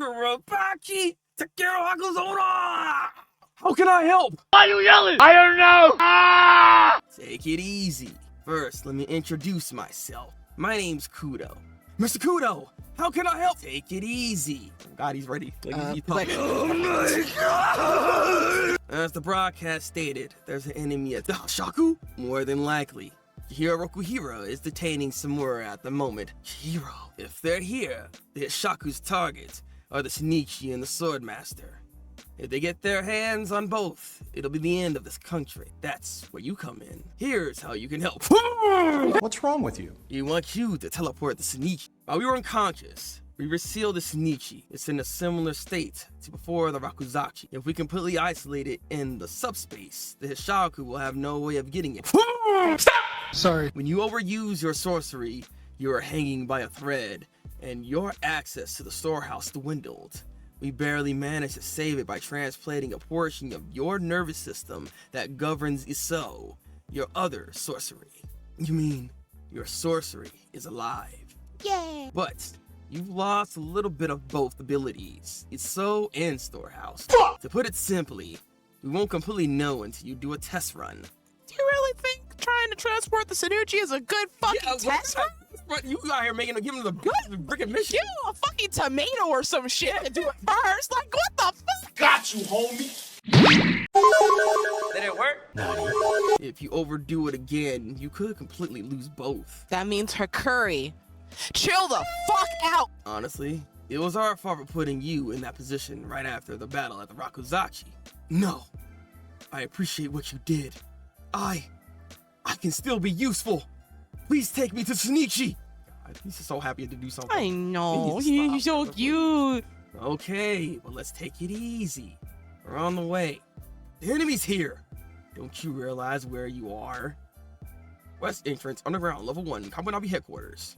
Kagurabachi! Takeru Hokazono! How can I help? Why are you yelling? I don't know! Ah! Take it easy. First, let me introduce myself. My name's Kudo. Mr. Kudo, how can I help? Take it easy. Oh God, he's ready. Oh my God! As the broadcast stated, there's an enemy at the Shaku. More than likely, Hirokuhira is detaining Samura at the moment. Hiro, if they're here, the Shaku's targets are the Shinichi and the Swordmaster. If they get their hands on both, it'll be the end of this country. That's where you come in. Here's how you can help. What's wrong with you? We want you to teleport the Shinichi. While we were unconscious, we resealed the Shinichi. It's in a similar state to before the Rakuzachi. If we completely isolate it in the subspace, the Hishaku will have no way of getting it. Stop! Sorry. When you overuse your sorcery, you are hanging by a thread, and your access to the storehouse dwindled. We barely managed to save it by transplanting a portion of your nervous system that governs Iso, your other sorcery. You mean, your sorcery is alive. Yay! But you've lost a little bit of both abilities, Iso and storehouse. To put it simply, we won't completely know until you do a test run. Do you really think trying to transport the Sanuchi is a good fucking test run? You out here giving them the freaking mission. You a fucking tomato or some shit to do it first? Like, what the fuck? Got you, homie. Did it work? If you overdo it again, you could completely lose both. That means her curry. Chill the fuck out! Honestly, it was our fault for putting you in that position right after the battle at the Rakuzachi. No, I appreciate what you did. I can still be useful. Please take me to Shinichi. God, he's so happy to do something. I know, Please he's stop. so cute. Okay, well let's take it easy. We're on the way. The enemy's here. Don't you realize where you are? West entrance, underground, level 1, Kagurabachi headquarters.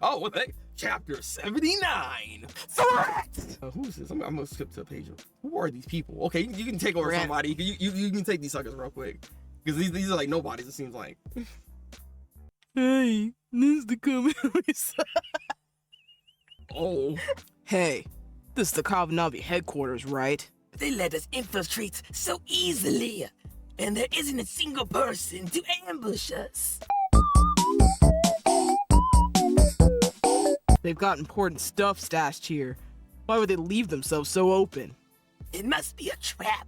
Oh, what the heck? Chapter 79. Threat! Who's this? I'm gonna skip to a page. Who are these people? Okay, you can take over somebody. You can take these suckers real quick. Because these are like nobodies, it seems like. Hey, this is the Kagurabachi. Oh. Hey, this is the Kagurabachi headquarters, right? They let us infiltrate so easily, and there isn't a single person to ambush us. They've got important stuff stashed here. Why would they leave themselves so open? It must be a trap.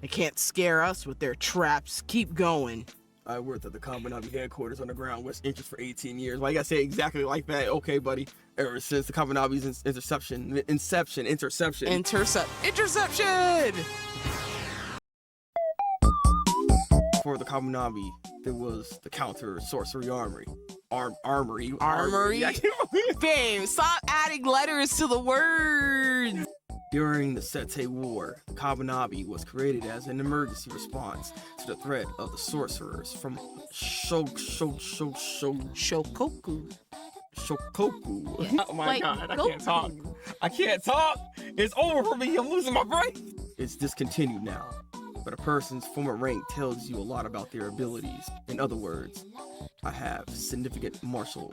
They can't scare us with their traps. Keep going. I worked at the Kagurabachi headquarters underground West entrance for 18 years. Why you gotta say it exactly like that? Okay, buddy. Ever since the Kagurabachi's interception. For the Kagurabachi, there was the counter sorcery armory. Armory. Babe, stop adding letters to the words. During the Sete War, the Kagurabachi was created as an emergency response to the threat of the sorcerers from Shokoku. Shokoku. Oh my Like, God, I Goku. can't talk. I can't talk. It's over for me. I'm losing my brain. It's discontinued now, but a person's former rank tells you a lot about their abilities. In other words, I have significant martial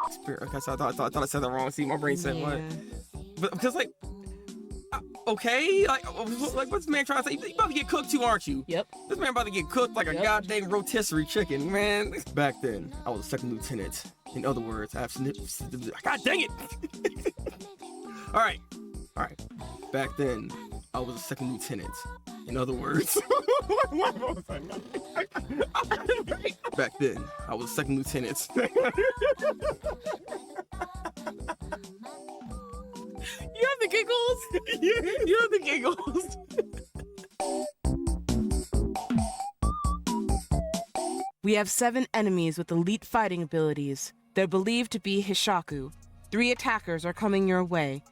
experience. Okay, so I thought I said that wrong. See, my brain said what? But because okay, like what's this man trying to say? You about to get cooked too, aren't you? Yep. This man about to get cooked like a goddamn rotisserie chicken, man. Back then, I was a second lieutenant. In other words, I have God dang it! All right. Back then, I was a second lieutenant. In other words, back then, I was a second lieutenant. You have the giggles? You have the giggles. We have 7 enemies with elite fighting abilities. They're believed to be Hishaku. 3 attackers are coming your way.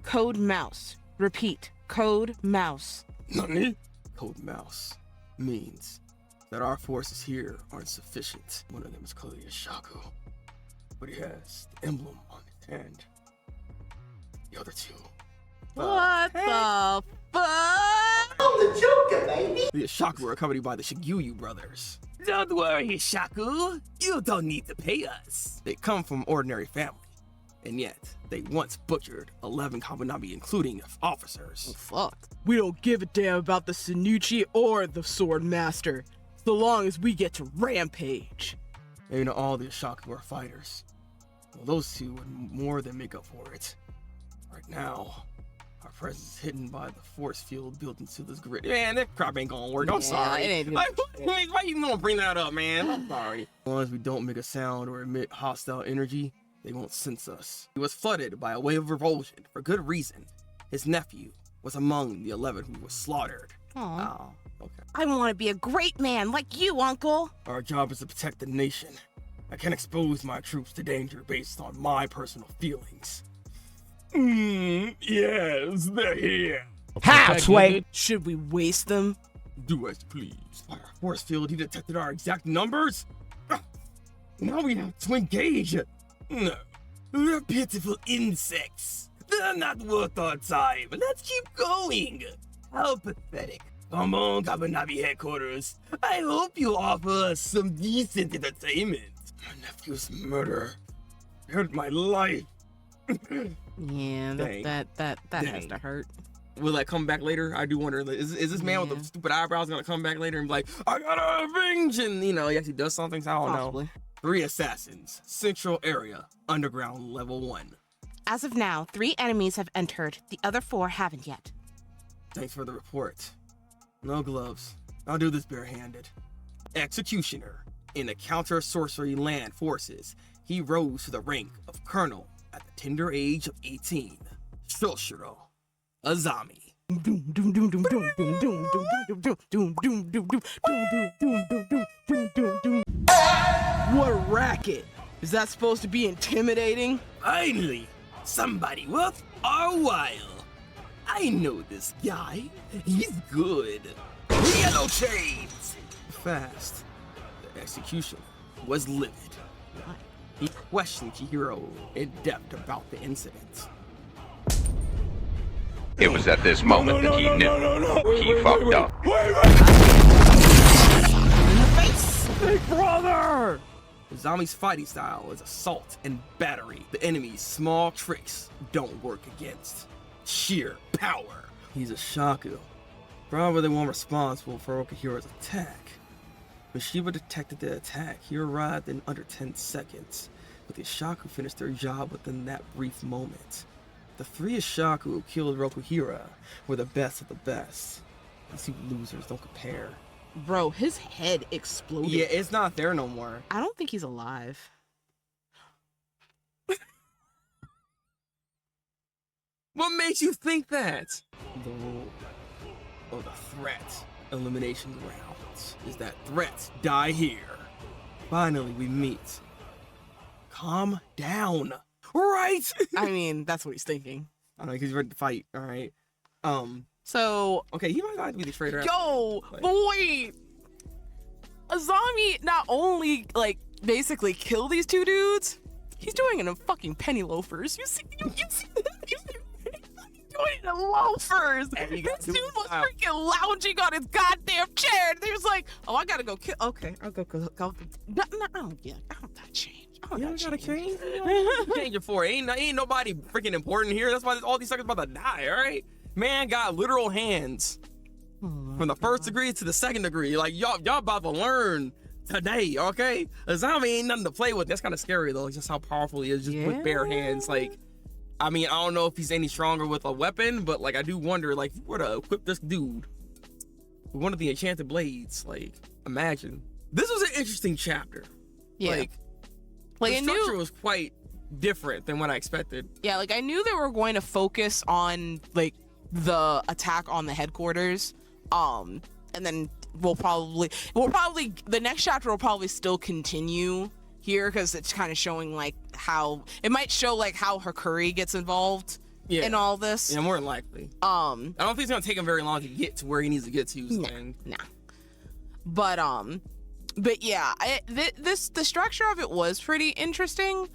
Code Mouse. Repeat, Code Mouse. Nani? Code Mouse means that our forces here aren't sufficient. One of them is clearly Hishaku, but he has the emblem on his hand. The other 2. What the fuck? I'm the Joker, baby. The Hishaku are accompanied by the Shigyu brothers. Don't worry, Hishaku. You don't need to pay us. They come from ordinary family, And yet, they once butchered 11 Kabanabi, including officers. Oh, fuck. We don't give a damn about the Sanuchi or the Sword Master, so long as we get to rampage. And you know, all the Ashaku are fighters. Well, those two would more than make up for it. Right now, our presence is hidden by the force field built into this grid. Man, that crap ain't gonna work. I'm sorry. It ain't Why you gonna bring that up, man? I'm sorry. As long as we don't make a sound or emit hostile energy, they won't sense us. He was flooded by a wave of revulsion for good reason. His nephew was among the 11 who was slaughtered. Aww. Oh, okay. I want to be a great man like you, Uncle. Our job is to protect the nation. I can't expose my troops to danger based on my personal feelings. Yes, they're here. How, Sway? Should we waste them? Do as you please. By our force field, he detected our exact numbers. Now we have to engage. No, we're pitiful insects. They're not worth our time. Let's keep going. How pathetic. Come on, Kabanabi headquarters. I hope you offer us some decent entertainment. My nephew's murder hurt my life. Yeah, that has to hurt. Will that come back later? I do wonder. Is this man with the stupid eyebrows gonna come back later and be like, I gotta avenge? And, you know, he actually does something. So I don't know. 3 assassins, central area, underground level 1. As of now, 3 enemies have entered. The other 4 haven't yet. Thanks for the report. No gloves. I'll do this barehanded. Executioner. In the counter-sorcery land forces, he rose to the rank of colonel at the tender age of 18. Shoshiro Azami. What a racket! Is that supposed to be intimidating? Finally, somebody worth our while. I know this guy. He's good. Yellow Chains! Fast. The executioner was livid. He questioned Chihiro in depth about the incident. It was at this moment that he knew he fucked up. Big brother! Azami's fighting style is assault and battery. The enemy's small tricks don't work against sheer power. He's a Shaku, probably the one responsible for Okahiro's attack. When Shiba detected the attack, he arrived in under 10 seconds, but the Ashaku finished their job within that brief moment. The 3 Ashaku who killed Rokuhira were the best of the best. These two losers don't compare. Bro, his head exploded. Yeah, it's not there no more. I don't think he's alive. What makes you think that? The rule or the threat elimination rounds is that threats die here. Finally, we meet. Calm down, right? I mean, that's what he's thinking. I know, because he's ready to fight. All right. So okay, he might not be the traitor. Yo, but wait. Azami not only like basically killed these 2 dudes, he's doing it in fucking penny loafers. You see he's doing it in loafers. This dude was freaking lounging on his goddamn chair, and he was like, "Oh, I gotta go kill." Okay, I'll go. No, I don't gotta change. You don't gotta change. Change it for it. Ain't nobody freaking important here. That's why all these suckers about to die. All right. Man got literal hands from the 1st degree to the 2nd degree. Like y'all about to learn today, okay? Azami ain't nothing to play with. That's kind of scary though, just how powerful he is just with bare hands. Like, I mean, I don't know if he's any stronger with a weapon, but like I do wonder, like, if you were to equip this dude with one of the enchanted blades, like, imagine. This was an interesting chapter. Yeah. Like the structure was quite different than what I expected. Yeah, like I knew they were going to focus on like the attack on the headquarters, and then we'll probably the next chapter will probably still continue here because it's kind of showing like how it might show like how Hakuri gets involved in all this. Yeah, more than likely. I don't think it's gonna take him very long to get to where he needs to get to. Nah. But yeah, the structure of it was pretty interesting.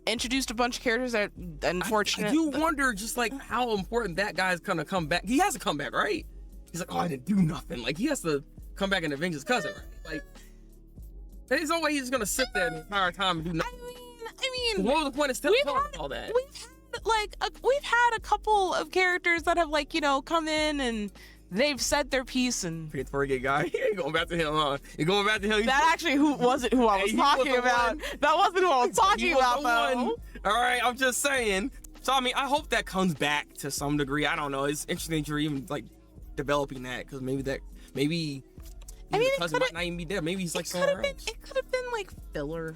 Introduced a bunch of characters that unfortunately. I do wonder just like how important that guy's gonna come back. He has to come back, right? He's like, oh, I didn't do nothing. Like he has to come back and avenge his cousin, right? Like there's no way he's just gonna sit there the entire time and do nothing. I mean, I mean, what was the point of still we've telling had- all that? we've had a couple of characters that have like, you know, come in and they've said their piece, and Forget the forget guy. You ain't going back to him, huh? You're going back to him. that actually wasn't who I was Hey, he was talking the about. one. That wasn't who I was talking He was about, the though. one. All right, I'm just saying. So I mean, I hope that comes back to some degree. I don't know. It's interesting that you're even like developing that, because maybe I mean, the cousin might not even be there. Maybe he's like somewhere else. It could have been like filler.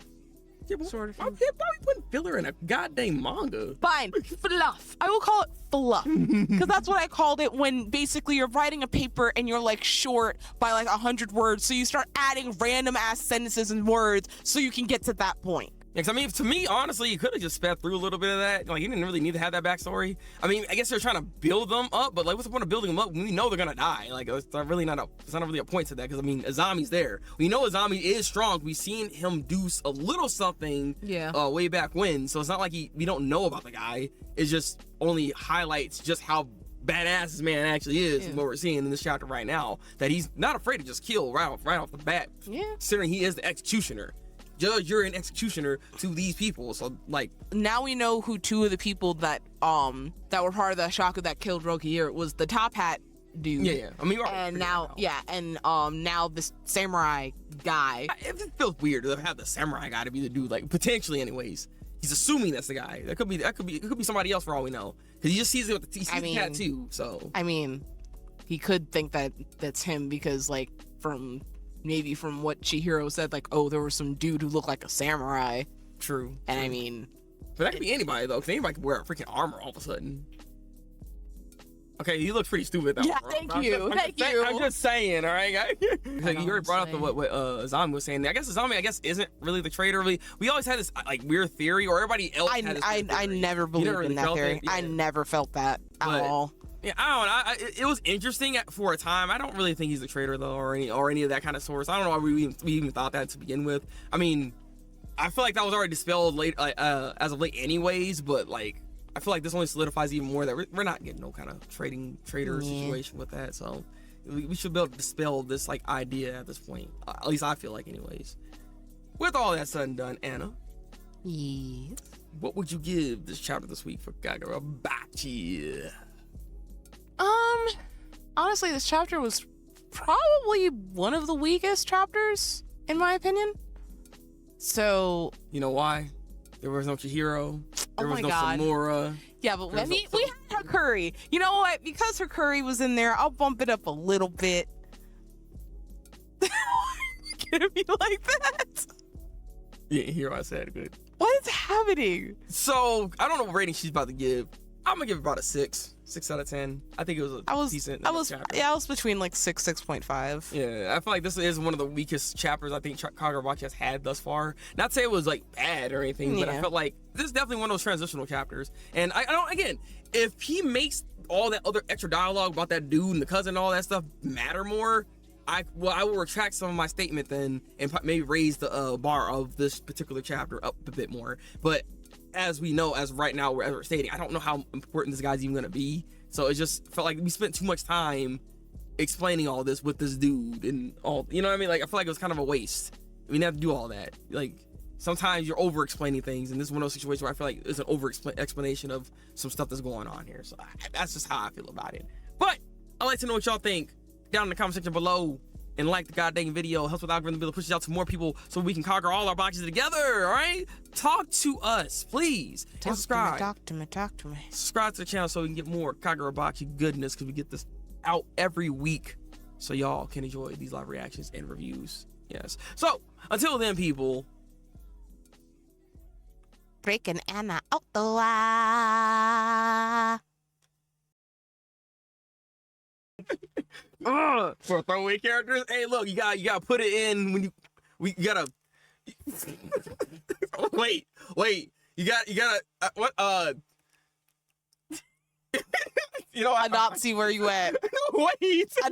Yeah, but sort of. why we putting filler in a goddamn manga? Fine, fluff. I will call it fluff, because that's what I called it when basically you're writing a paper and you're like short by like 100 words, so you start adding random ass sentences and words so you can get to that point. Yeah, 'cause I mean, to me, honestly, you could have just sped through a little bit of that. Like, you didn't really need to have that backstory. I mean, I guess they're trying to build them up, but like, what's the point of building them up when we know they're gonna die? Like, it's not really a point to that, because I mean, Azami's there. We know Azami is strong. We've seen him do a little something, way back when. So it's not like we don't know about the guy. It just only highlights just how badass this man actually is, what we're seeing in this chapter right now. That he's not afraid to just kill right off the bat. Yeah, considering he is the executioner. Judge, you're an executioner to these people, so like now we know who two of the people that were part of the Shaku that killed Rokier was the top hat dude. Yeah. I mean, and now now this samurai guy. It feels weird to have the samurai guy to be the dude, like potentially, anyways. He's assuming that's the guy. It could be somebody else for all we know, because he just sees it with the tattoo. So I mean, he could think that that's him because like from what Chihiro said, like, oh, there was some dude who looked like a samurai. True. And I mean, but that could be anybody though, because anybody could wear a freaking armor all of a sudden. Okay, he looks pretty stupid though. Yeah, thank you. I'm just saying, all right, guys. Like, you already brought up what Azami was saying. I guess Azami, isn't really the traitor. Really, we always had this like weird theory, or everybody else had this weird theory. I never believed in that theory. I never felt that at all. Yeah, I don't know. It was interesting for a time. I don't really think he's a traitor though, or any of that kind of source. I don't know why we even thought that to begin with. I mean, I feel like that was already dispelled late, as of late, anyways. But like, I feel like this only solidifies even more that we're not getting no kind of traitor situation with that. So we should be able to dispel this like idea at this point. At least I feel like, anyways. With all that said and done, Anna. Yes. What would you give this chapter this week for Kagurabachi? Honestly, this chapter was probably one of the weakest chapters, in my opinion. So... You know why? There was no Chihiro. There was no Samura. Yeah, but we had Hakuri. You know what? Because Hakuri was in there, I'll bump it up a little bit. Why are you looking at me like that? Yeah, hear what I said. Good. What is happening? So, I don't know what rating she's about to give. I'm going to give it about a 6 out of 10. I think it was decent chapter. Yeah, I was between like 6.5. Yeah, I feel like this is one of the weakest chapters I think Kagurabachi has had thus far. Not to say it was like bad or anything, but I felt like this is definitely one of those transitional chapters. And I don't, again, if he makes all that other extra dialogue about that dude and the cousin and all that stuff matter more, I will retract some of my statement then and maybe raise the bar of this particular chapter up a bit more. But as we know, as right now, as we're stating, I don't know how important this guy's even gonna be. So it just felt like we spent too much time explaining all this with this dude and all, you know what I mean? Like, I feel like it was kind of a waste. We didn't have to do all that. Like, sometimes you're over explaining things, and this is one of those situations where I feel like it's an over explanation of some stuff that's going on here. So that's just how I feel about it. But I'd like to know what y'all think down in the comment section below. And like the goddamn video, helps with the algorithm to push it out to more people so we can conquer all our boxes together, all right? Talk to us, please. And subscribe. Talk to me. Subscribe to the channel so we can get more Kagurabachi goodness, because we get this out every week so y'all can enjoy these live reactions and reviews. Yes. So, until then, people. Breaking Anna out the wire. For throwaway characters, hey, look, you gotta put it in when you gotta wait, you gotta what you know, I not see where you at. Wait, I